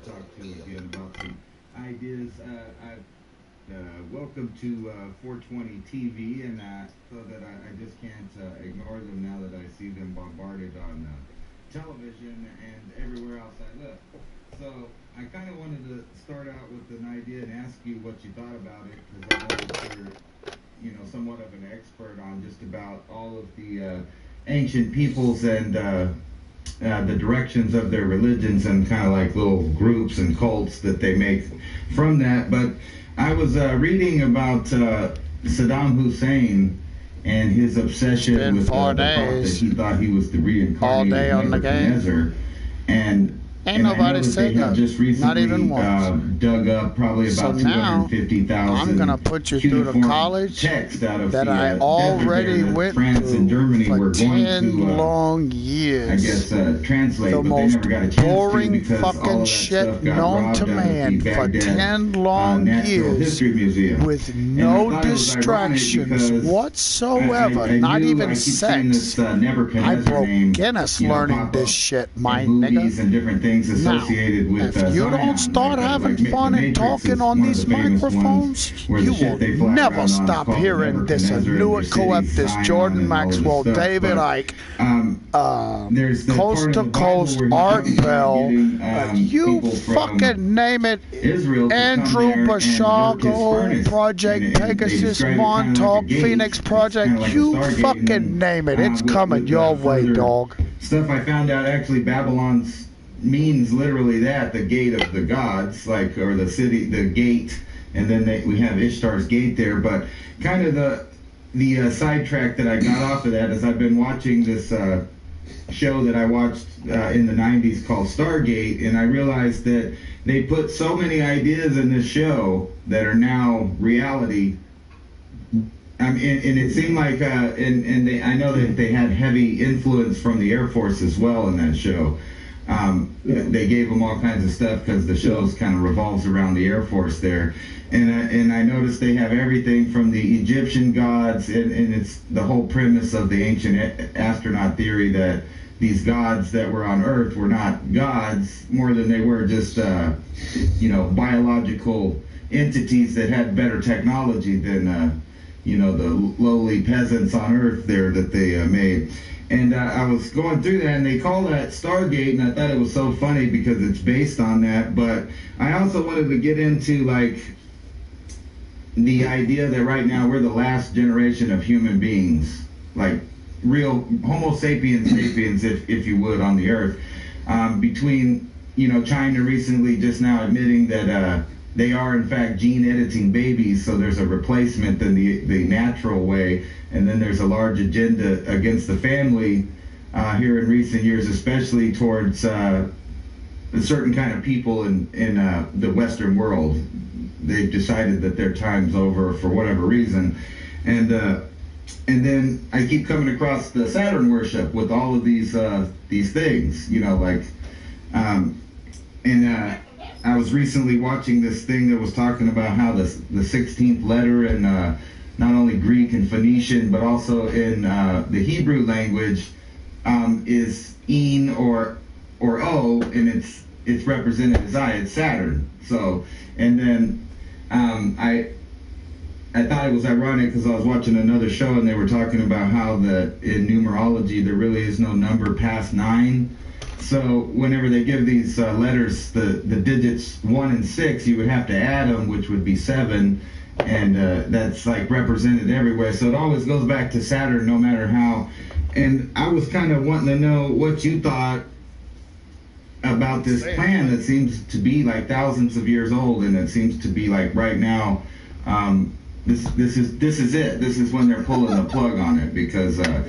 talk to you again about some ideas. Welcome to 420 TV, and so that I just can't ignore them now that I see them bombarded on television and everywhere else I live. So I kind of wanted to start out with an idea and ask you what you thought about it, because I know that you're, somewhat of an expert on just about all of the ancient peoples and the directions of their religions and kind of like little groups and cults that they make from that. But I was reading about Saddam Hussein and his obsession with the thought that he thought he was the reincarnated Nebuchadnezzar. Ain't nobody said nothing. Just recently, not even once. Dug up probably about 250,000. I'm gonna put you through the college text out of that I already went France and Germany for were 10 going to, long years. I guess translate, the but most they never got a chance boring to because fucking all of that shit stuff got known robbed to out of man the for Baghdad, 10 long Natural years History Museum. with no distractions whatsoever, I not knew, even I keep saying sex. this, Nebuchadnezzar I broke name, Guinness learning this shit, my movies nigga. and different things associated with If you Zion, don't start having fun the and Matrix talking is on one of these the famous microphones, ones where you the shit will they fly never around on is stop called hearing this Nebuchadnezzar, and Anuit their Coep, city's this Zion Jordan and all of this Maxwell, stuff. David But, Icke, there's the Coast part to of the Bible Coast, where he Art talks about Bell, getting, you people from fucking name it, Israel to come Andrew there and work his Bashago, furnace. Project And they Pegasus, describe it kind of like a Montauk, gate. Phoenix It's Project, kind of like a you Stargate, and fucking then, name it, it's with coming your way, further dog. stuff I found out, actually Babylon's means literally that, the gate of the gods, like, or the city, the gate, and then we have Ishtar's gate there. But kind of the sidetrack that I got off of that is I've been watching this show that I watched in the 90s called Stargate, and I realized that they put so many ideas in this show that are now reality. And it seemed like, I know that they had heavy influence from the Air Force as well in that show. They gave them all kinds of stuff because the show kind of revolves around the Air Force there. And I noticed they have everything from the Egyptian gods, and it's the whole premise of the ancient astronaut theory that these gods that were on Earth were not gods more than they were just, biological entities that had better technology than, the lowly peasants on Earth there that they made. And I was going through that, and they call that Stargate, and I thought it was so funny because it's based on that. But I also wanted to get into, like, the idea that right now we're the last generation of human beings, like real Homo sapiens sapiens, if you would, on the Earth. Between, China recently just now admitting that they are in fact gene editing babies, so there's a replacement in the natural way, and then there's a large agenda against the family here in recent years, especially towards a certain kind of people in the Western world. They've decided that their time's over for whatever reason, and then I keep coming across the Saturn worship with all of these things, I was recently watching this thing that was talking about how the 16th letter in not only Greek and Phoenician, but also in the Hebrew language is een or o, and it's represented as I. It's Saturn. So, and then I thought it was ironic because I was watching another show and they were talking about how in numerology there really is no number past 9. So whenever they give these letters, the digits 1 and 6, you would have to add them, which would be 7, and that's like represented everywhere. So it always goes back to Saturn, no matter how. And I was kind of wanting to know what you thought about this plan that seems to be like thousands of years old, and it seems to be like right now. This is it. This is when they're pulling the plug on it, because I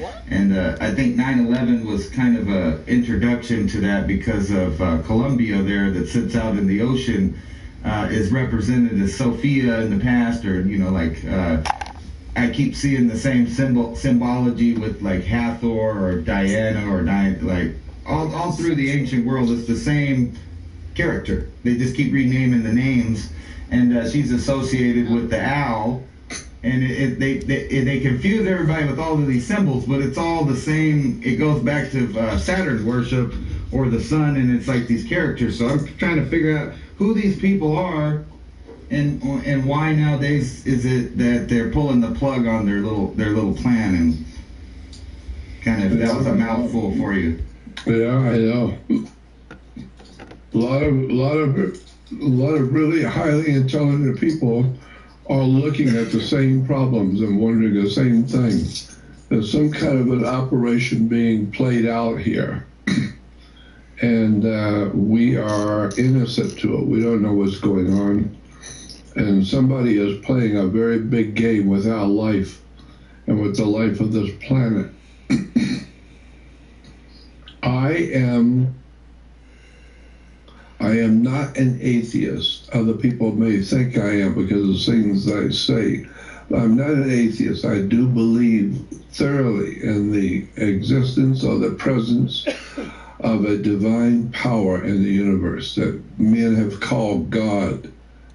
think 9/11 was kind of a introduction to that, because of Columbia there that sits out in the ocean is represented as Sophia in the past, or I keep seeing the same symbology with like Hathor or Diana or like all through the ancient world. It's the same character. They just keep renaming the names. And she's associated with the owl, and they confuse everybody with all of these symbols, but it's all the same. It goes back to Saturn worship, or the sun, and it's like these characters. So I'm trying to figure out who these people are, and why nowadays is it that they're pulling the plug on their little plan. And kind of, that was a mouthful for you. Yeah, I know. A lot of really highly intelligent people are looking at the same problems and wondering the same thing. There's some kind of an operation being played out here, and we are innocent to it. We don't know what's going on, and somebody is playing a very big game with our life and with the life of this planet. I am not an atheist. Other people may think I am because of things I say. But I'm not an atheist. I do believe thoroughly in the existence or the presence of a divine power in the universe that men have called God.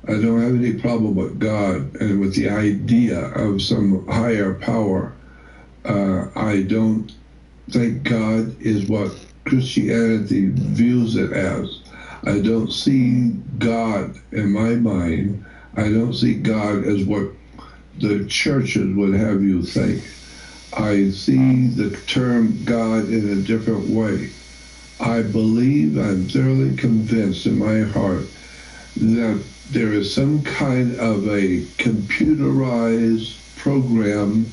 I don't have any problem with God and with the idea of some higher power. I don't think God is what Christianity views it as. I don't see God in my mind. I don't see God as what the churches would have you think. I see the term God in a different way. I believe, I'm thoroughly convinced in my heart that there is some kind of a computerized program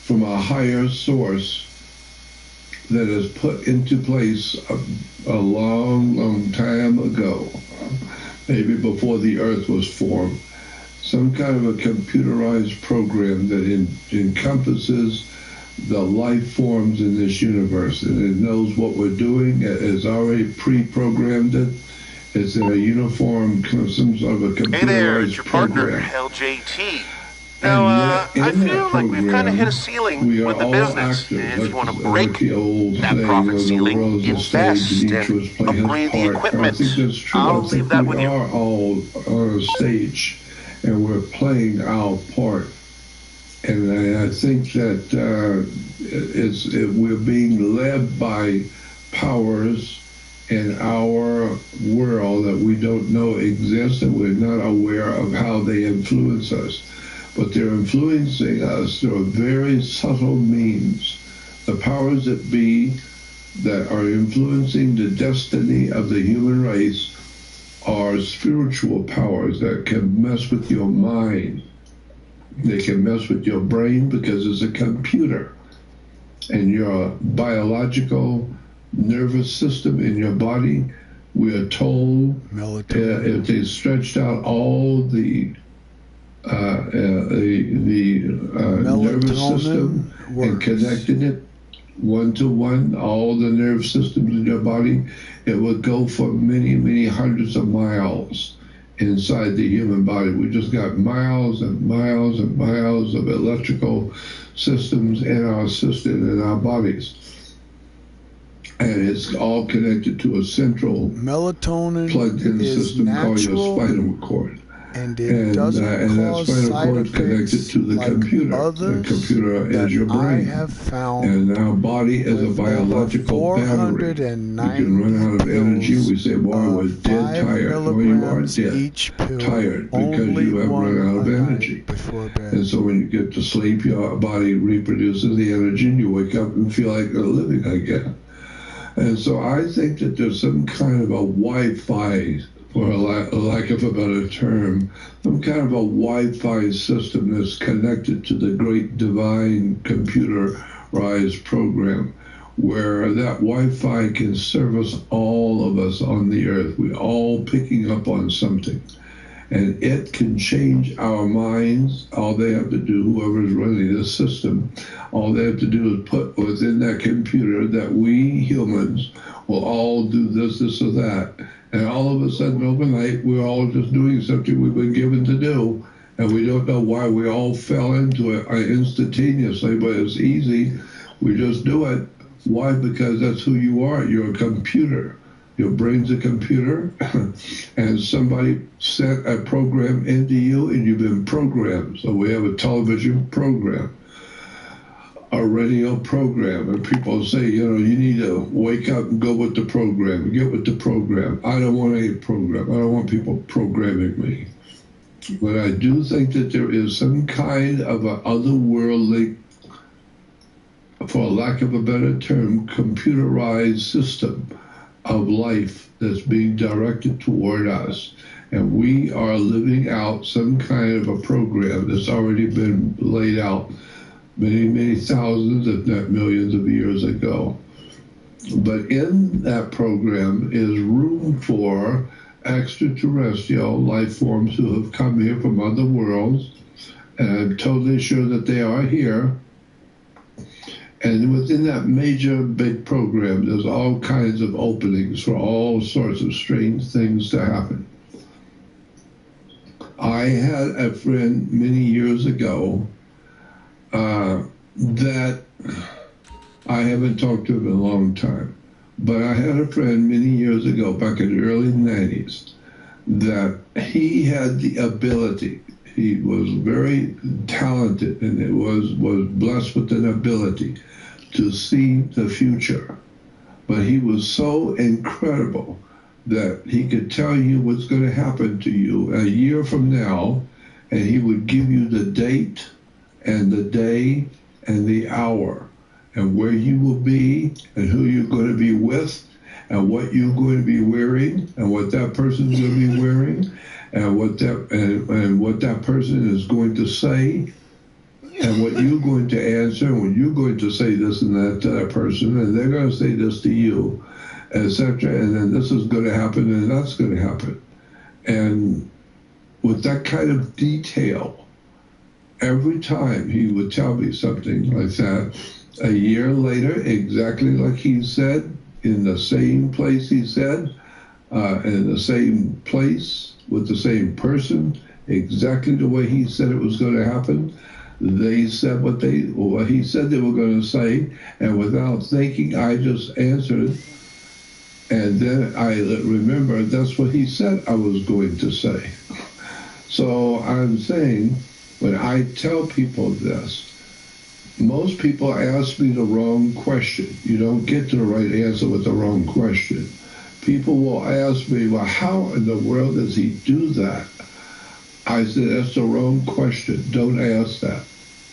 from a higher source that is put into place a long time ago, maybe before the earth was formed. Some kind of a computerized program that encompasses the life forms in this universe, and it knows what we're doing. It has already pre-programmed it. It's in a uniform, some sort of a computerized program. Hey there, it's your partner, LJT. Now, I feel like we've kind of hit a ceiling with the business, and if you want to break that profit ceiling, invest and upgrade the equipment. I'll leave that with you. We are all on a stage, and we're playing our part. And I think that we're being led by powers in our world that we don't know exist, and we're not aware of how they influence us. But they're influencing us through very subtle means. The powers that be that are influencing the destiny of the human race are spiritual powers that can mess with your mind. They can mess with your brain because it's a computer. And your biological nervous system in your body, we are told if they stretched out all the nervous system and connected it one-to-one, all the nerve systems in your body, it would go for many, many hundreds of miles inside the human body. We just got miles and miles and miles of electrical systems in our system, in our bodies. And it's all connected to a central melatonin plugged-in system called your spinal cord. And it doesn't cause side effects to the like computer. others The computer is your brain. I have found. And our body is a biological battery. You can run out of energy. We say, boy, we're dead tired. No, you are dead tired because you have run out of energy. And so when you get to sleep, your body reproduces the energy, and you wake up and feel like you're living again. And so I think that there's some kind of a Wi-Fi, for a lack of a better term, some kind of a Wi-Fi system that's connected to the great divine computerized program, where that Wi-Fi can service all of us on the earth. We're all picking up on something. And it can change our minds. All they have to do, whoever's running the system, all they have to do is put within that computer that we humans will all do this, this, or that. And all of a sudden, overnight, we're all just doing something we've been given to do. And we don't know why we all fell into it instantaneously, but it's easy. We just do it. Why? Because that's who you are. You're a computer. Your brain's a computer, and somebody sent a program into you, and you've been programmed. So we have a television program. a radio program, and people say, you know, you need to wake up and go with the program, get with the program. I don't want any program. I don't want people programming me. But I do think that there is some kind of an otherworldly, for lack of a better term, computerized system of life that's being directed toward us. And we are living out some kind of a program that's already been laid out many, many thousands, if not millions of years ago. But in that program is room for extraterrestrial life forms who have come here from other worlds, and I'm totally sure that they are here. And within that major big program, there's all kinds of openings for all sorts of strange things to happen. I had a friend many years ago that I haven't talked to him in a long time, but I had a friend many years ago, back in the early 90s, that he had the ability. He was very talented and it was blessed with an ability to see the future. But he was so incredible that he could tell you what's going to happen to you a year from now, and he would give you the date and the day and the hour and where you will be and who you're going to be with and what you're going to be wearing and what that person's going to be wearing and what that person is going to say and what you're going to answer and when you're going to say this and that to that person, and they're going to say this to you, etc. And then this is going to happen and that's going to happen. And with that kind of detail, every time he would tell me something like that, a year later, exactly like he said, in the same place he said, in the same place, with the same person, exactly the way he said it was going to happen, they said what he said they were going to say, and without thinking, I just answered. And then I remember that's what he said I was going to say. So I'm saying, when I tell people this, most people ask me the wrong question. You don't get to the right answer with the wrong question. People will ask me, well, how in the world does he do that? I said, that's the wrong question. Don't ask that.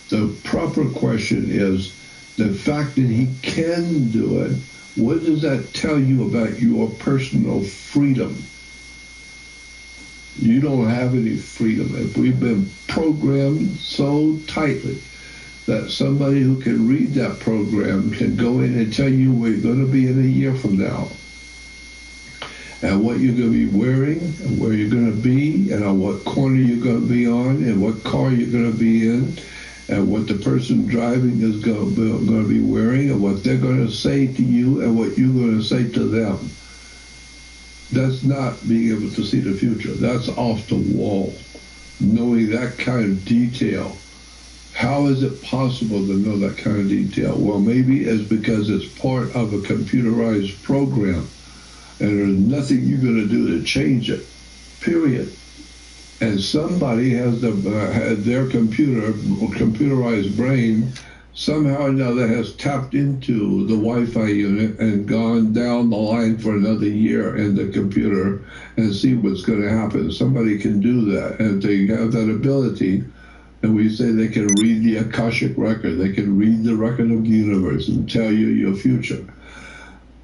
The proper question is the fact that he can do it. What does that tell you about your personal freedom? You don't have any freedom. If we've been programmed so tightly that somebody who can read that program can go in and tell you where you're going to be in a year from now, and what you're going to be wearing, and where you're going to be, and on what corner you're going to be on, and what car you're going to be in, and what the person driving is going to be wearing, and what they're going to say to you, and what you're going to say to them. That's not being able to see the future. That's off the wall. Knowing that kind of detail. How is it possible to know that kind of detail? Well, maybe it's because it's part of a computerized program, and there's nothing you're going to do to change it, period. And somebody has their computerized brain somehow or another has tapped into the Wi-Fi unit and gone down the line for another year in the computer and see what's going to happen. Somebody can do that, and they have that ability. And we say they can read the Akashic record. They can read the record of the universe and tell you your future.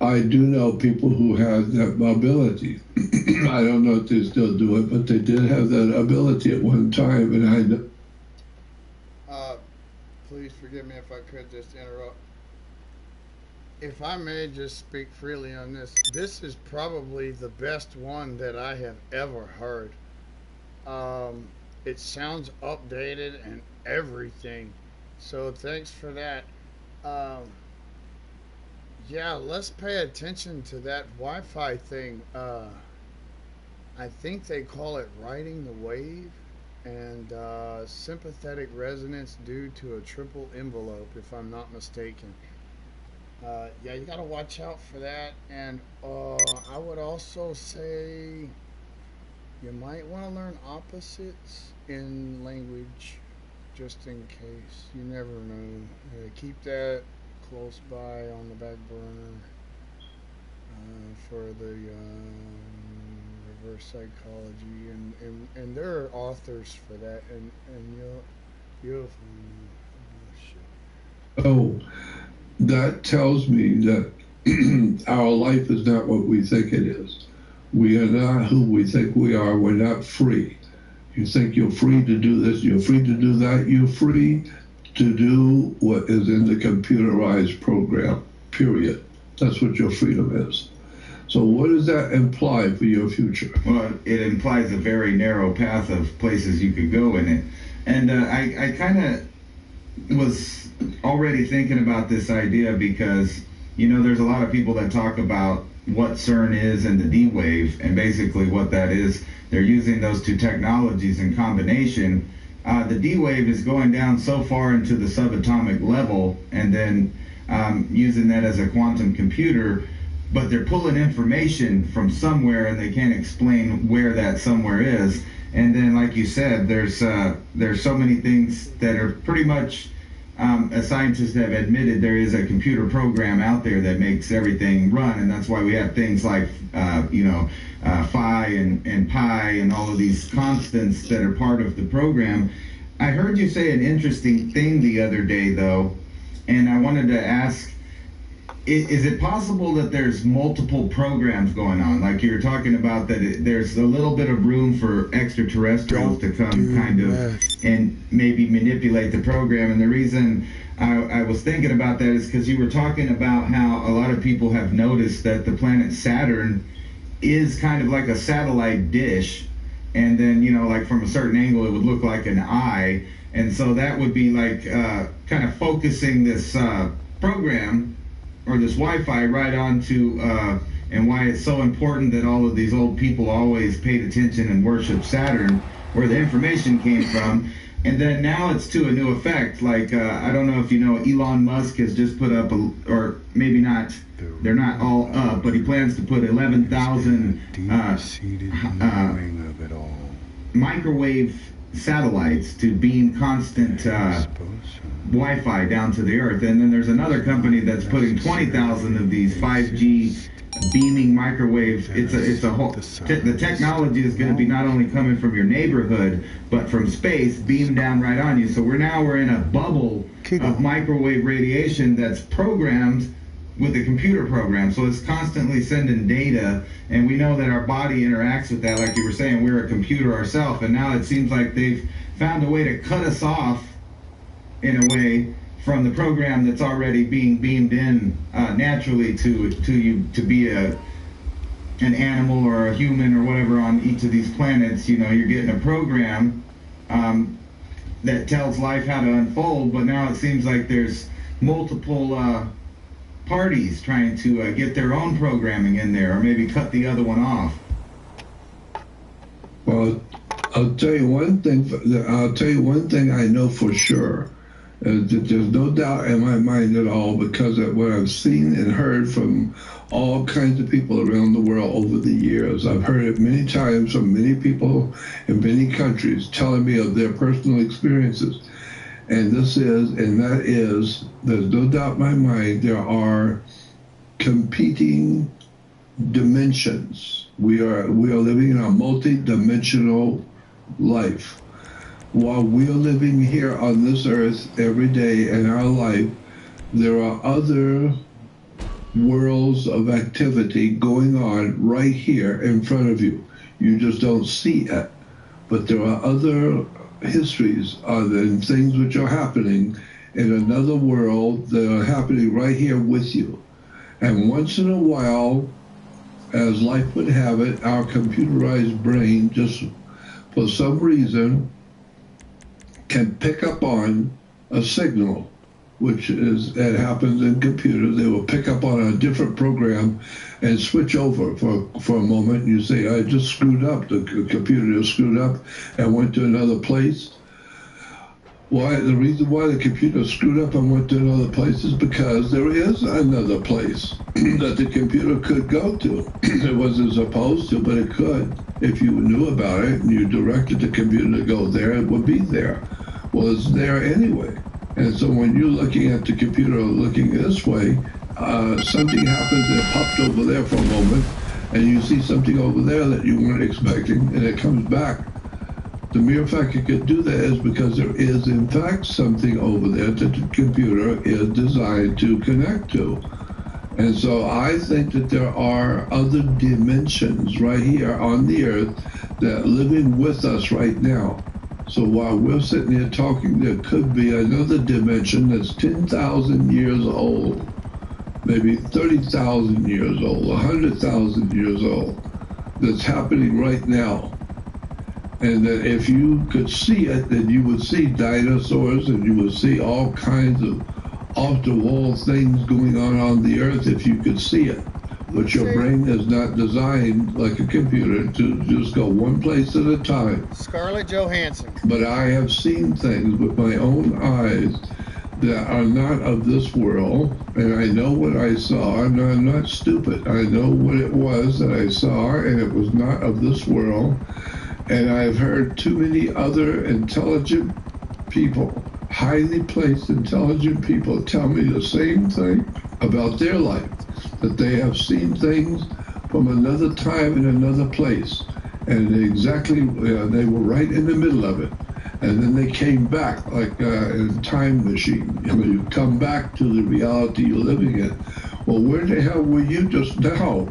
I do know people who have that ability. I don't know if they still do it, but they did have that ability at one time, and I know. Please forgive me if I could just interrupt. If I may just speak freely on this, this is probably the best one that I have ever heard. It sounds updated and everything, so thanks for that. Yeah, let's pay attention to that Wi-Fi thing. I think they call it riding the wave, and sympathetic resonance due to a triple envelope, if I'm not mistaken. Yeah, you gotta watch out for that. And I would also say you might want to learn opposites in language just in case. You never know. Keep that close by on the back burner for the reverse psychology, and there are authors for that, and you'll Oh, that tells me that our life is not what we think it is. We are not who we think we are. We're not free. You think you're free to do this, you're free to do that, you're free to do what is in the computerized program, period. That's what your freedom is. So what does that imply for your future? Well, it implies a very narrow path of places you could go in it. And I kind of was already thinking about this idea because, you know, there's a lot of people that talk about what CERN is and the D-Wave, and basically what that is, they're using those two technologies in combination. The D-Wave is going down so far into the subatomic level, and then using that as a quantum computer, but they're pulling information from somewhere and they can't explain where that somewhere is. And then, like you said, there's so many things that are pretty much, as scientists have admitted, there is a computer program out there that makes everything run, and that's why we have things like phi and pi and all of these constants that are part of the program. I heard you say an interesting thing the other day, though, and I wanted to ask, is it possible that there's multiple programs going on? Like you were talking about that there's a little bit of room for extraterrestrials to come kind of and maybe manipulate the program. And the reason I was thinking about that is because you were talking about how a lot of people have noticed that the planet Saturn is kind of like a satellite dish. And then, you know, like from a certain angle, it would look like an eye. And so that would be like kind of focusing this program or this Wi-Fi right onto, and why it's so important that all of these old people always paid attention and worshiped Saturn, where the information came from. And then now it's to a new effect. Like, I don't know if you know, Elon Musk has just put up, or maybe not, they're not all up, but he plans to put 11,000 microwave satellites to beam constant Wi-Fi down to the Earth. And then there's another company that's putting 20,000 of these 5G beaming microwave. It's a whole. The technology is going to be not only coming from your neighborhood, but from space, beamed down right on you. So we're in a bubble of microwave radiation that's programmed with a computer program. So it's constantly sending data, and we know that our body interacts with that. Like you were saying, we're a computer ourselves, and now it seems like they've found a way to cut us off in a way from the program that's already being beamed in naturally to you to be an animal or a human or whatever on each of these planets. You know, you're getting a program that tells life how to unfold, but now it seems like there's multiple parties trying to get their own programming in there, or maybe cut the other one off. Well, I'll tell you one thing I know for sure. There's no doubt in my mind at all, because of what I've seen and heard from all kinds of people around the world over the years. I've heard it many times from many people in many countries telling me of their personal experiences. And there's no doubt in my mind, there are competing dimensions. We are living in a multi-dimensional life. While we're living here on this earth every day in our life, there are other worlds of activity going on right here in front of you. You just don't see it. But there are other histories and things which are happening in another world that are happening right here with you. And once in a while, as life would have it, our computerized brain just, for some reason, can pick up on a signal, which is, it happens in computers. They will pick up on a different program and switch over for a moment. And you say, I just screwed up. The computer just screwed up and went to another place. Why? The reason why the computer screwed up and went to another place is because there is another place that the computer could go to. It wasn't supposed to, but it could. If you knew about it and you directed the computer to go there, it would be there. Well, it's there anyway. And so when you're looking at the computer looking this way, something happens, it popped over there for a moment, and you see something over there that you weren't expecting, and it comes back. The mere fact you could do that is because there is, in fact, something over there that the computer is designed to connect to. And so I think that there are other dimensions right here on the earth that are living with us right now. So while we're sitting here talking, there could be another dimension that's 10,000 years old, maybe 30,000 years old, 100,000 years old, that's happening right now. And that if you could see it, then you would see dinosaurs and you would see all kinds of off-the-wall things going on the earth if you could see it. But your brain is not designed like a computer to just go one place at a time. Scarlett Johansson. But I have seen things with my own eyes that are not of this world, and I know what I saw, and I'm not stupid. I know what it was that I saw, and it was not of this world. And I've heard too many other intelligent people, highly placed intelligent people, tell me the same thing about their life, that they have seen things from another time in another place, and exactly they were right in the middle of it, and then they came back like in a time machine. You come back to the reality you're living in. Well, where the hell were you just now,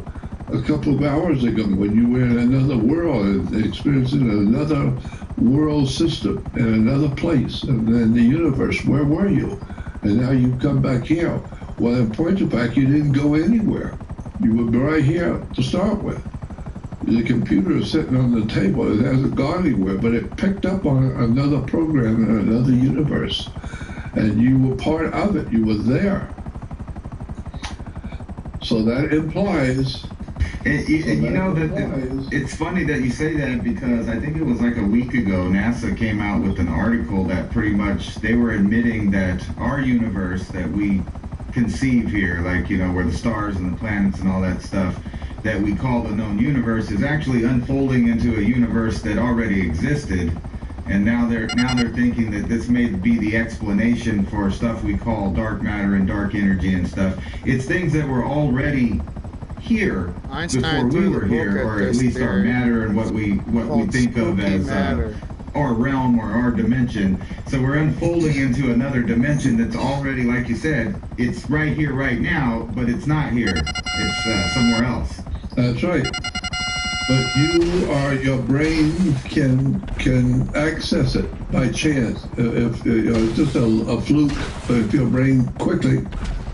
a couple of hours ago, when you were in another world and experiencing another world system in another place and in the universe? Where were you? And now you've come back here. Well, in point of fact, you didn't go anywhere. You were right here to start with. The computer is sitting on the table. It hasn't gone anywhere, but it picked up on another program in another universe. And you were part of it. You were there. So that implies... And you know, that it's funny that you say that, because I think it was like a week ago, NASA came out with an article that pretty much they were admitting that our universe that we conceive here, like, you know, where the stars and the planets and all that stuff that we call the known universe, is actually unfolding into a universe that already existed. And now they're thinking that this may be the explanation for stuff we call dark matter and dark energy and stuff. It's things that were already here Einstein before we were here, or at least our matter and what we think of as our realm or our dimension. So we're unfolding into another dimension that's already, like you said, it's right here right now, but it's not here. It's somewhere else. That's right. But your brain can access it by chance. If it's just a fluke, if your brain quickly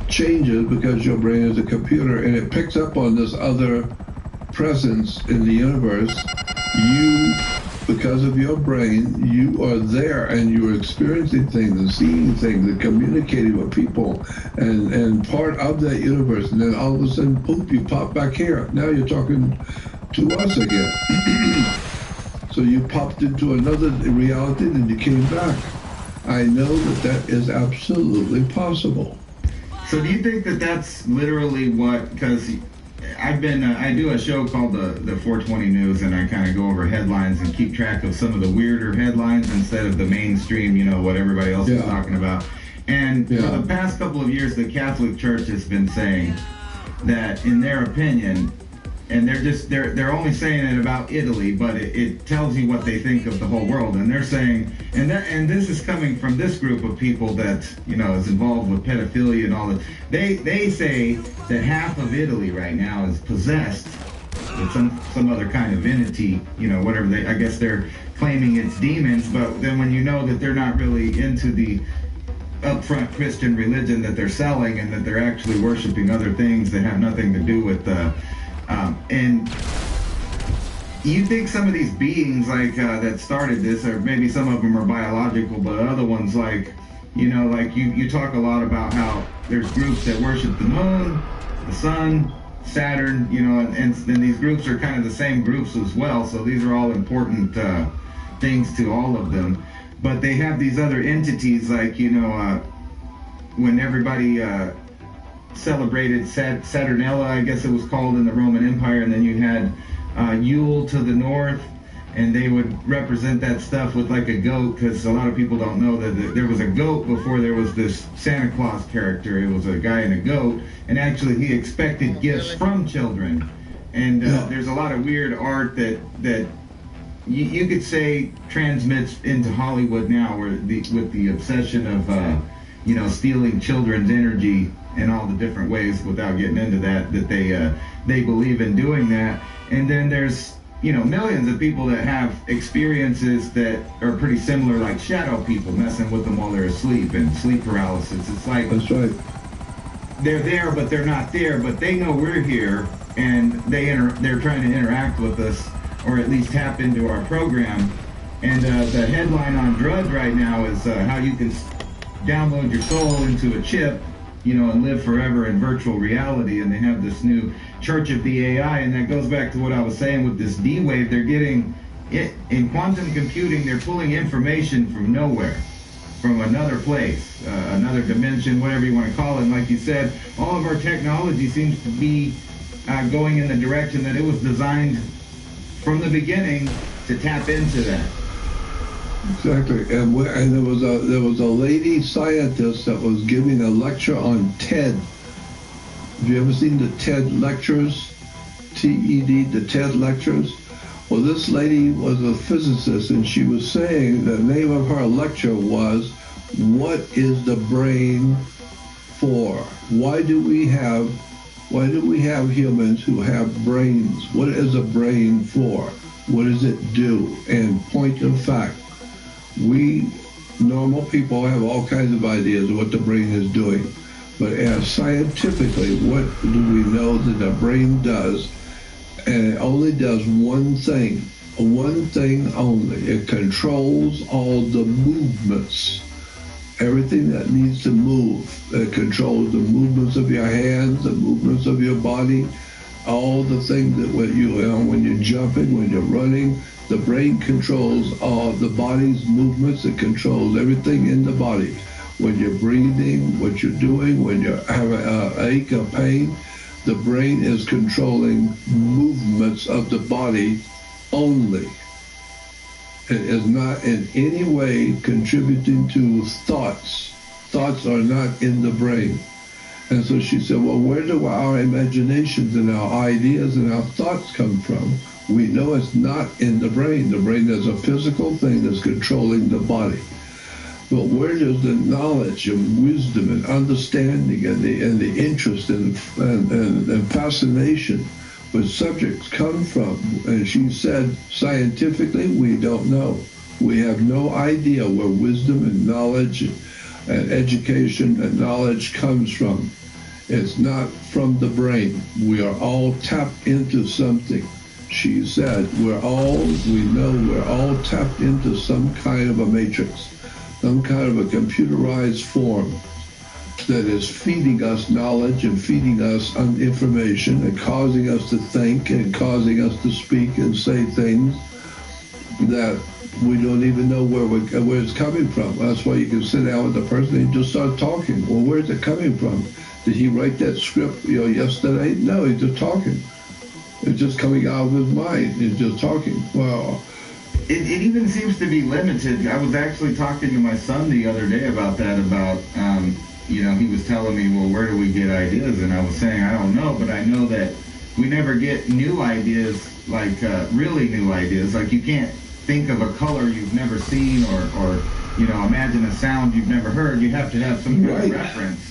changes, because your brain is a computer and it picks up on this other presence in the universe, you, because of your brain, you are there and you're experiencing things and seeing things and communicating with people and part of that universe. And then all of a sudden, poof, you pop back here. Now you're talking to us again. So you popped into another reality and you came back. I know that is absolutely possible. So do you think that that's literally what, because I do a show called the 420 News, and I kind of go over headlines and keep track of some of the weirder headlines instead of the mainstream, you know, what everybody else is talking about. And for the past couple of years, the Catholic Church has been saying that, in their opinion, and they're only saying it about Italy, but it tells you what they think of the whole world. And they're saying, and this is coming from this group of people that, you know, is involved with pedophilia and all that. They say that half of Italy right now is possessed with some other kind of entity, you know, whatever I guess they're claiming it's demons. But then when you know that they're not really into the upfront Christian religion that they're selling, and that they're actually worshiping other things that have nothing to do with and you think some of these beings like that started this, or maybe some of them are biological, but other ones, like, you know, like you talk a lot about how there's groups that worship the moon, the sun, Saturn, you know, and then these groups are kind of the same groups as well. So these are all important things to all of them. But they have these other entities, like, you know, when everybody celebrated Saturnella, I guess it was called, in the Roman Empire, and then you had Yule to the north, and they would represent that stuff with like a goat, because a lot of people don't know that there was a goat before there was this Santa Claus character. It was a guy and a goat, and actually he expected gifts from children. And there's a lot of weird art that you could say transmits into Hollywood now, where with the obsession of stealing children's energy in all the different ways, without getting into that they believe in doing that. And then there's millions of people that have experiences that are pretty similar, like shadow people messing with them while they're asleep and sleep paralysis. It's like, that's right, they're there but they're not there, but they know we're here, and they're trying to interact with us, or at least tap into our program. And the headline on Drudge right now is how you can download your soul into a chip, and live forever in virtual reality. And they have this new Church of the AI, and that goes back to what I was saying with this D-Wave. They're getting it in quantum computing. They're pulling information from nowhere, from another place, another dimension, whatever you want to call it. And like you said, all of our technology seems to be going in the direction that it was designed from the beginning to tap into that. Exactly, and there was a lady scientist that was giving a lecture on TED. Have you ever seen the TED lectures? TED, the TED lectures? Well, this lady was a physicist, and she was saying the name of her lecture was, "What is the brain for? Why do we have humans who have brains? What is a brain for? What does it do?" And point of fact, we normal people have all kinds of ideas of what the brain is doing. But as scientifically, what do we know that the brain does? And it only does one thing only. It controls all the movements. Everything that needs to move. It controls the movements of your hands, the movements of your body, all the things that when you're jumping, when you're running, the brain controls all the body's movements. It controls everything in the body. When you're breathing, what you're doing, when you have an ache or pain, the brain is controlling movements of the body only. It is not in any way contributing to thoughts. Thoughts are not in the brain. And so she said, well, where do our imaginations and our ideas and our thoughts come from? We know it's not in the brain. The brain is a physical thing that's controlling the body. But where does the knowledge and wisdom and understanding and the interest and fascination with subjects come from? And she said, scientifically, we don't know. We have no idea where wisdom and knowledge and education and knowledge comes from. It's not from the brain. We are all tapped into something. She said, we're all tapped into some kind of a matrix, some kind of a computerized form that is feeding us knowledge and feeding us information and causing us to think and causing us to speak and say things that we don't even know where it's coming from. That's why you can sit down with the person and just start talking. Well, where's it coming from? Did he write that script yesterday? No, he's just talking. It's just coming out of his mind. He's just talking. Well, it even seems to be limited. I was actually talking to my son the other day about that, he was telling me, well, where do we get ideas? And I was saying, I don't know, but I know that we never get new ideas, like really new ideas. Like you can't think of a color you've never seen or imagine a sound you've never heard. You have to have some kind of reference.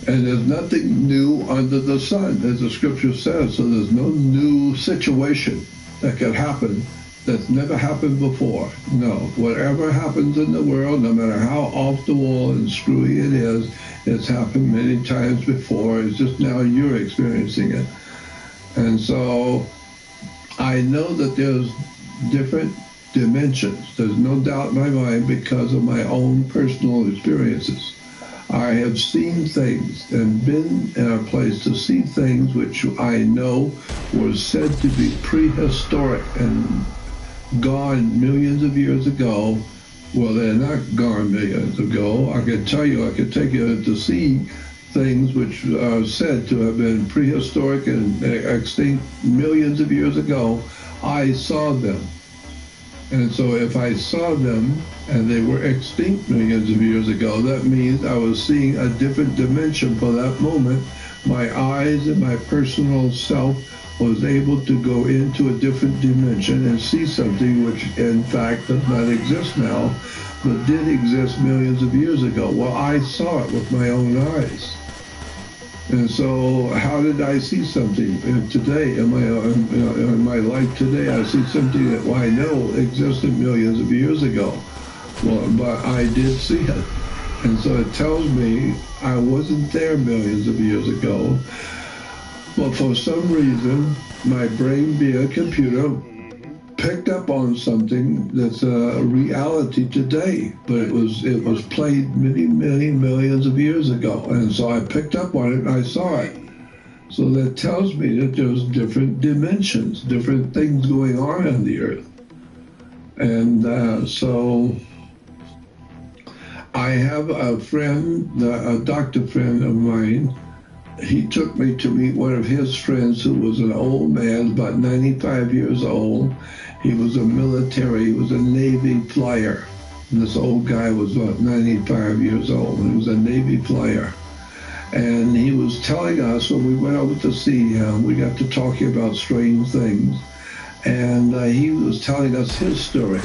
And there's nothing new under the sun, as the scripture says. So there's no new situation that could happen that's never happened before. No, whatever happens in the world, no matter how off the wall and screwy it is, it's happened many times before. It's just now you're experiencing it. And so I know that there's different dimensions. There's no doubt in my mind because of my own personal experiences. I have seen things and been in a place to see things which I know were said to be prehistoric and gone millions of years ago. Well, they're not gone millions ago. I can tell you, I can take you to see things which are said to have been prehistoric and extinct millions of years ago. I saw them. And so if I saw them and they were extinct millions of years ago, that means I was seeing a different dimension for that moment. My eyes and my personal self was able to go into a different dimension and see something which in fact does not exist now, but did exist millions of years ago. Well, I saw it with my own eyes. And so how did I see something today in my life today? I see something that I know existed millions of years ago. Well, but I did see it. And so it tells me I wasn't there millions of years ago. But for some reason, my brain, being a computer, picked up on something that's a reality today, but it was played many millions of years ago, and so I picked up on it and I saw it. So that tells me that there's different dimensions, different things going on the earth, and so I have a friend, a doctor friend of mine. He took me to meet one of his friends who was an old man, about 95 years old. He was a military, he was a Navy flyer. And this old guy was about 95 years old, and he was a Navy flyer. And he was telling us, when we went over to see him, we got to talking about strange things, and he was telling us his story.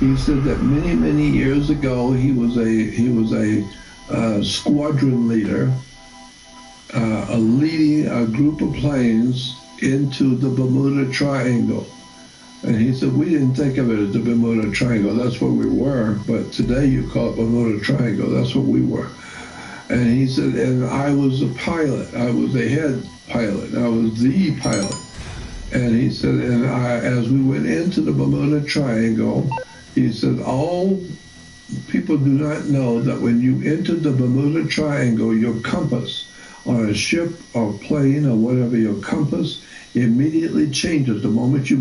He said that many years ago, he was a squadron leader, leading a group of planes into the Bermuda Triangle. And he said, we didn't think of it as the Bermuda Triangle. That's where we were. But today you call it Bermuda Triangle. That's what we were. And he said, and I was a pilot. I was the head pilot. I was the pilot. And he said, and as we went into the Bermuda Triangle, he said, all people do not know that when you enter the Bermuda Triangle, your compass on a ship or plane or whatever, your compass immediately changes. The moment you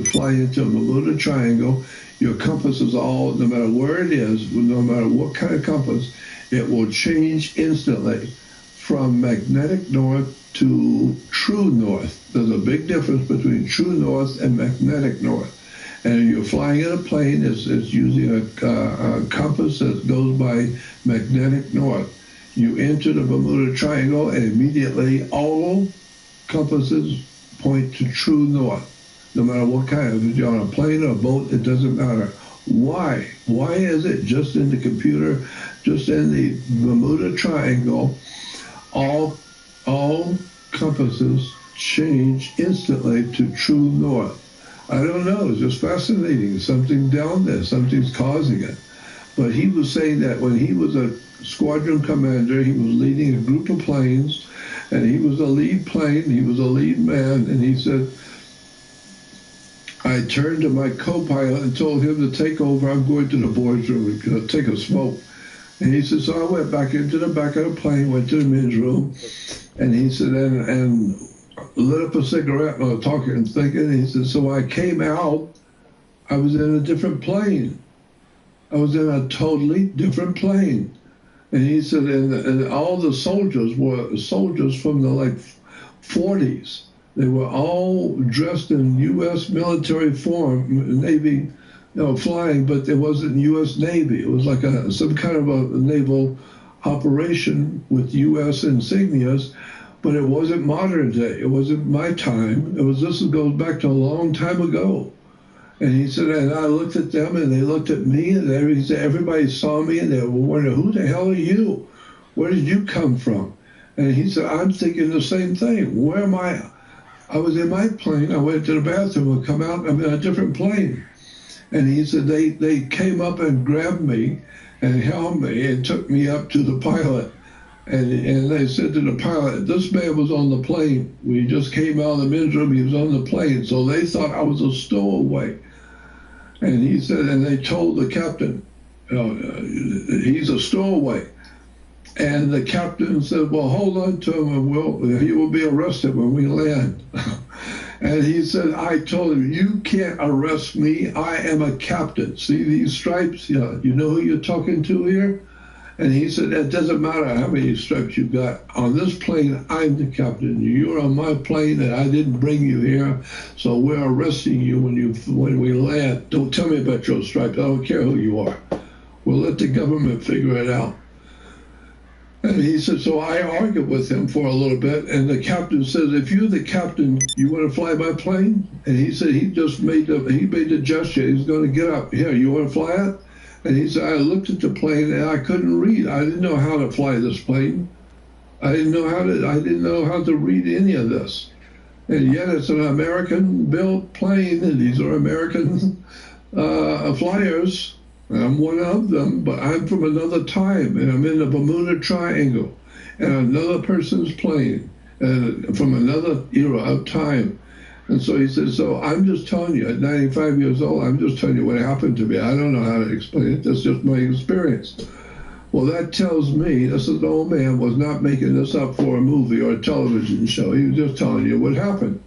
fly into the Bermuda Triangle, your compass is all, no matter where it is, no matter what kind of compass, it will change instantly from magnetic north to true north. There's a big difference between true north and magnetic north. And if you're flying in a plane, it's using a compass that goes by magnetic north. You enter the Bermuda Triangle and immediately all compasses point to true north, no matter what kind. If you're on a plane or a boat, it doesn't matter. Why? Why is it just in the computer, just in the Bermuda Triangle, all compasses change instantly to true north? I don't know. It's just fascinating. Something down there, something's causing it. But he was saying that when he was a squadron commander, he was leading a group of planes, and he was a lead plane, he was a lead man, and he said, I turned to my co-pilot and told him to take over. I'm going to the boys' room and take a smoke. And he said, so I went back into the back of the plane, went to the men's room, and he said, and lit up a cigarette, and I was talking and thinking, and he said, so I came out, I was in a different plane. I was in a totally different plane. And he said, and all the soldiers were soldiers from the 40s. They were all dressed in U.S. military form, Navy, flying, but it wasn't U.S. Navy. It was like some kind of a naval operation with U.S. insignias, but it wasn't modern day. It wasn't my time. This goes back to a long time ago. And he said, and I looked at them, and they looked at me, and everybody saw me, and they were wondering, who the hell are you? Where did you come from? And he said, I'm thinking the same thing. Where am I? I was in my plane. I went to the bathroom and come out, I'm in a different plane. And he said, they came up and grabbed me and held me and took me up to the pilot. And they said to the pilot, this man was on the plane. We just came out of the men's room, he was on the plane. So they thought I was a stowaway. And he said, and they told the captain, he's a stowaway. And the captain said, well, hold on to him, and he will be arrested when we land. And he said, I told him, you can't arrest me. I am a captain. See these stripes? Yeah, you know who you're talking to here? And he said, it doesn't matter how many stripes you got. On this plane, I'm the captain. You're on my plane, and I didn't bring you here, so we're arresting you when we land. Don't tell me about your stripes. I don't care who you are. We'll let the government figure it out. And he said, so I argued with him for a little bit, and the captain says, if you're the captain, you want to fly my plane? And he said he just made the gesture. He's going to get up. Here, you want to fly it? And he said, I looked at the plane and I couldn't read. I didn't know how to fly this plane. I didn't know how to read any of this. And yet it's an American-built plane, and these are American flyers. I'm one of them, but I'm from another time, and I'm in the Bermuda Triangle, and another person's plane, and from another era of time. And so he said, so I'm just telling you, at 95 years old, I'm just telling you what happened to me. I don't know how to explain it. That's just my experience. Well, that tells me this old man was not making this up for a movie or a television show. He was just telling you what happened.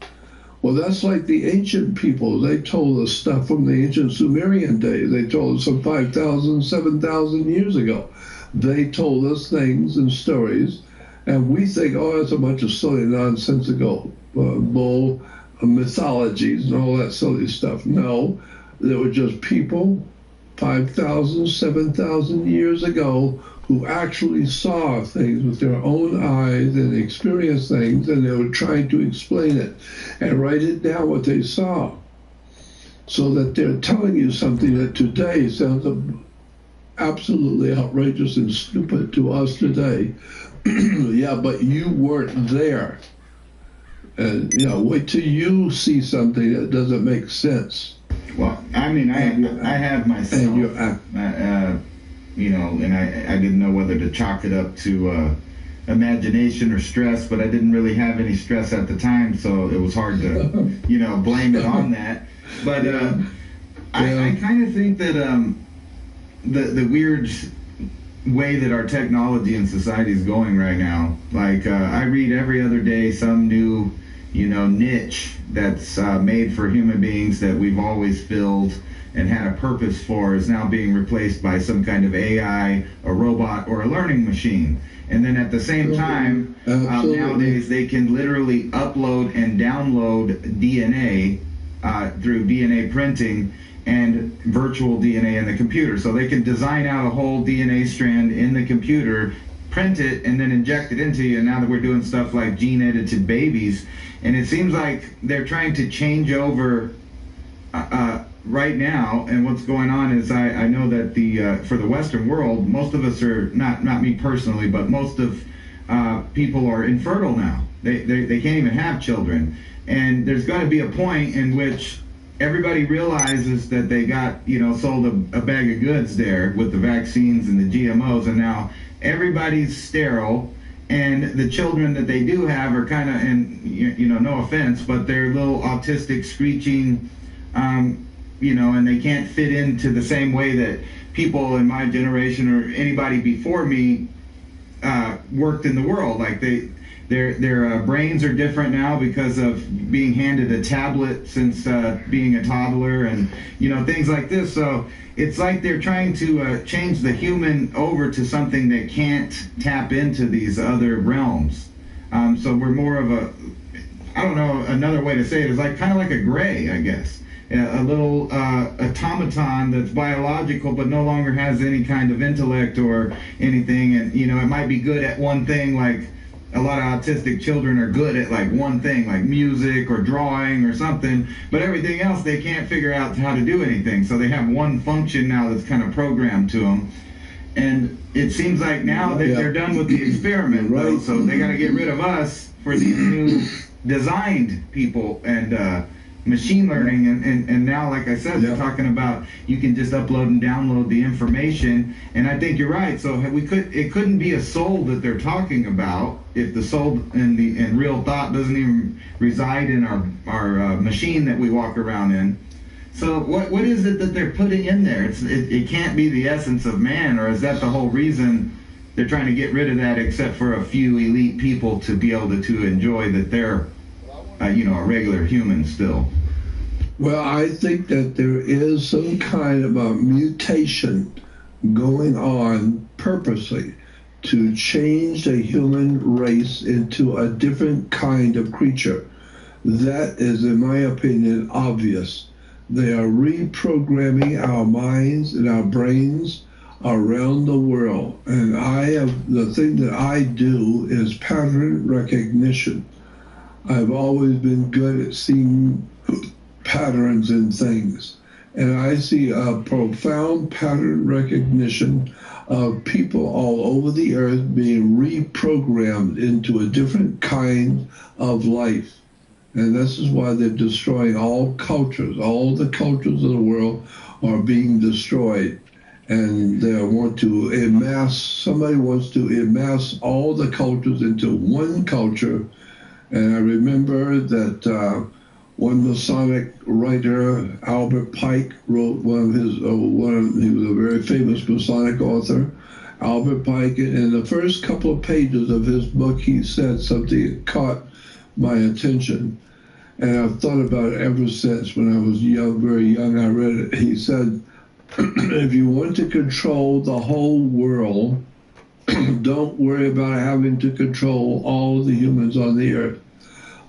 Well, that's like the ancient people. They told us stuff from the ancient Sumerian days. They told us some 5,000, 7,000 years ago. They told us things and stories, and we think, oh, that's a bunch of silly, nonsensical bull mythologies and all that silly stuff. No, they were just people 5,000, 7,000 years ago who actually saw things with their own eyes and experienced things, and they were trying to explain it and write it down what they saw, so that they're telling you something that today sounds absolutely outrageous and stupid to us today. Yeah, but you weren't there. And, wait till you see something that doesn't make sense. Well, I mean, I have myself, and I didn't know whether to chalk it up to imagination or stress, but I didn't really have any stress at the time, so it was hard to, blame it on that. But I kind of think that the weird way that our technology and society is going right now, like I read every other day some new niche that's made for human beings that we've always filled and had a purpose for is now being replaced by some kind of AI, a robot, or a learning machine. And then at the same time, nowadays they can literally upload and download DNA through DNA printing and virtual DNA in the computer. So they can design out a whole DNA strand in the computer, print it, and then inject it into you. And now that we're doing stuff like gene-edited babies, and it seems like they're trying to change over right now. And what's going on is I know that for the Western world, most of us are, not me personally, but most of people are infertile now. They can't even have children. And there's going to be a point in which everybody realizes that they got, sold a bag of goods there with the vaccines and the GMOs, and now everybody's sterile, and the children that they do have are kind of, and no offense, but they're little autistic, screeching, and they can't fit into the same way that people in my generation or anybody before me worked in the world. Like their brains are different now because of being handed a tablet since being a toddler, and things like this. So it's like they're trying to change the human over to something that can't tap into these other realms. So we're more of I don't know, another way to say it is kind of like a gray, I guess. A little automaton that's biological but no longer has any kind of intellect or anything, and it might be good at one thing, like a lot of autistic children are good at one thing, like music or drawing or something, but everything else they can't figure out how to do anything. So they have one function now that's kind of programmed to them. And it seems like now that they're done with the experiment, right? So they got to get rid of us for these new designed people and machine learning, and now, like I said, they're talking about you can just upload and download the information. And I think you're right. So it couldn't be a soul that they're talking about if the soul and real thought doesn't even reside in our machine that we walk around in. So what is it that they're putting in there? It can't be the essence of man, or is that the whole reason they're trying to get rid of that, except for a few elite people to be able to enjoy that they're a regular human still? Well, I think that there is some kind of a mutation going on purposely to change the human race into a different kind of creature. That is, in my opinion, obvious. They are reprogramming our minds and our brains around the world. And the thing that I do is pattern recognition. I've always been good at seeing patterns in things. And I see a profound pattern recognition of people all over the earth being reprogrammed into a different kind of life. And this is why they're destroying all cultures. All the cultures of the world are being destroyed. And they want to somebody wants to amass all the cultures into one culture. And I remember that one Masonic writer, Albert Pike, wrote he was a very famous Masonic author, Albert Pike. And in the first couple of pages of his book, he said something that caught my attention. And I've thought about it ever since. When I was young, very young, I read it. He said, if you want to control the whole world, don't worry about having to control all the humans on the earth.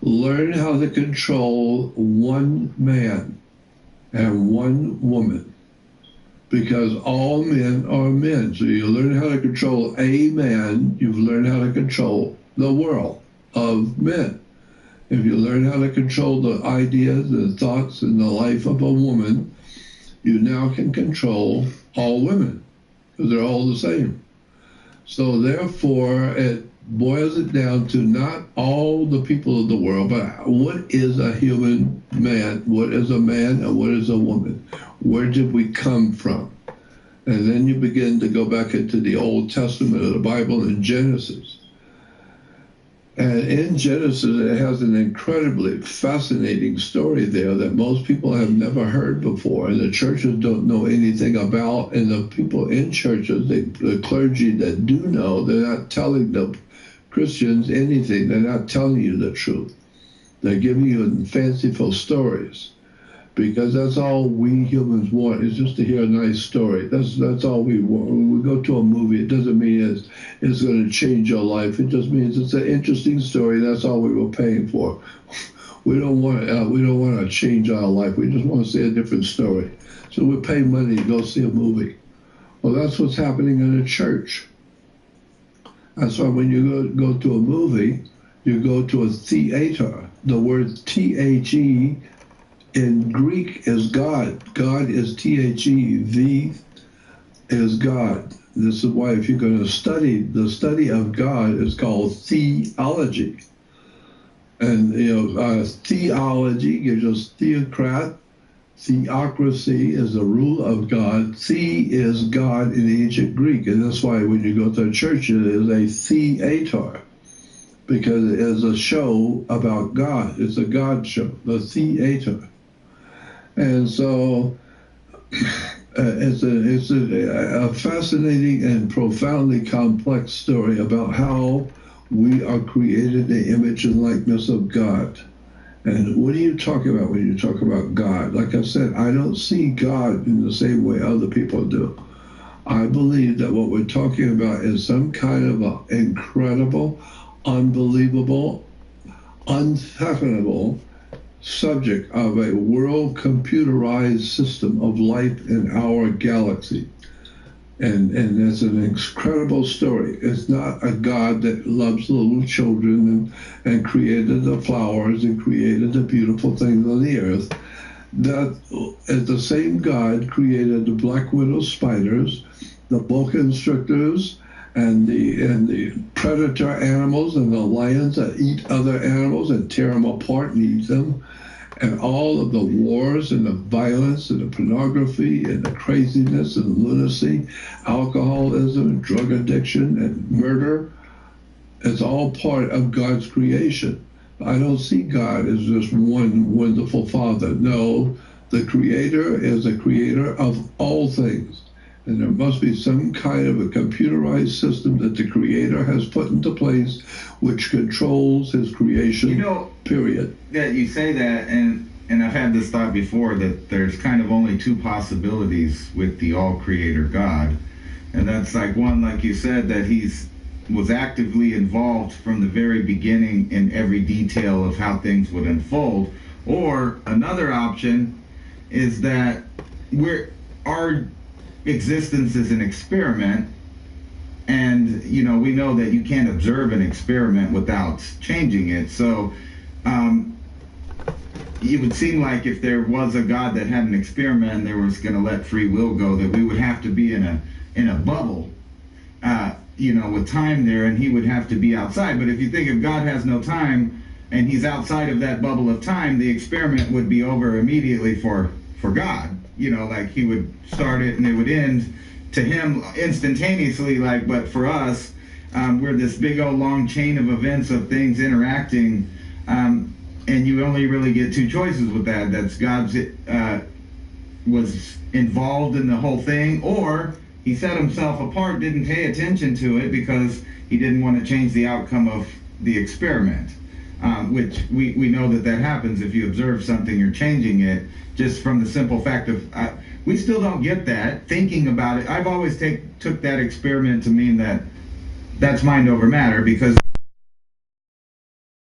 Learn how to control one man and one woman, because all men are men. So you learn how to control a man, you've learned how to control the world of men. If you learn how to control the ideas, the thoughts, and the life of a woman, you now can control all women, because they're all the same. So therefore, it boils it down to not all the people of the world, but what is a human man? What is a man and what is a woman? Where did we come from? And then you begin to go back into the Old Testament of the Bible in Genesis. And in Genesis, it has an incredibly fascinating story there that most people have never heard before, and the churches don't know anything about. And the people in churches, the clergy that do know, they're not telling the Christians anything. They're not telling you the truth. They're giving you fanciful stories, because that's all we humans want, is just to hear a nice story. That's all we want. When we go to a movie, it doesn't mean it's going to change your life. It just means it's an interesting story. That's all we were paying for. We don't want to change our life. We just want to see a different story. So we pay money to go see a movie. Well, that's what's happening in a church. That's why when you go to a movie, you go to a theater. The word T-H-E in Greek is God. God is T-H-E. The is God. This is why if you're going to study, the study of God is called theology. And, theology gives us theocrat. Theocracy is the rule of God. The is God in ancient Greek. And that's why when you go to a church, it is a theater, because it is a show about God. It's a God show, the theater. And so it's a fascinating and profoundly complex story about how we are created in the image and likeness of God. And what are you talking about when you talk about God? Like I said, I don't see God in the same way other people do. I believe that what we're talking about is some kind of an incredible, unbelievable, unfathomable subject of a world computerized system of life in our galaxy. And it's an incredible story. It's not a God that loves little children and created the flowers and created the beautiful things on the earth. That is the same God created the black widow spiders, the boa constrictors, and the predator animals, and the lions that eat other animals and tear them apart and eat them, and all of the wars and the violence and the pornography and the craziness and lunacy, alcoholism, drug addiction, and murder. It's all part of God's creation. I don't see God as just one wonderful father. No, the Creator is a creator of all things. And there must be some kind of a computerized system that the Creator has put into place which controls his creation, period. Yeah, you say that, and I've had this thought before, that there's kind of only two possibilities with the all-creator God. And that's like one, like you said, that was actively involved from the very beginning in every detail of how things would unfold. Or another option is that our existence is an experiment, and we know that you can't observe an experiment without changing it. So it would seem like if there was a God that had an experiment and there was going to let free will go, that we would have to be in a bubble, with time there, and he would have to be outside. But if you think if God has no time and he's outside of that bubble of time, the experiment would be over immediately for God. Like he would start it and it would end to him instantaneously. But for us, we're this big old long chain of events of things interacting, and you only really get two choices with that. That's God's was involved in the whole thing, or he set himself apart, didn't pay attention to it because he didn't want to change the outcome of the experiment, which we know that happens. If you observe something, you're changing it just from the simple fact of, we still don't get that. Thinking about it, I've always took that experiment to mean that that's mind over matter, because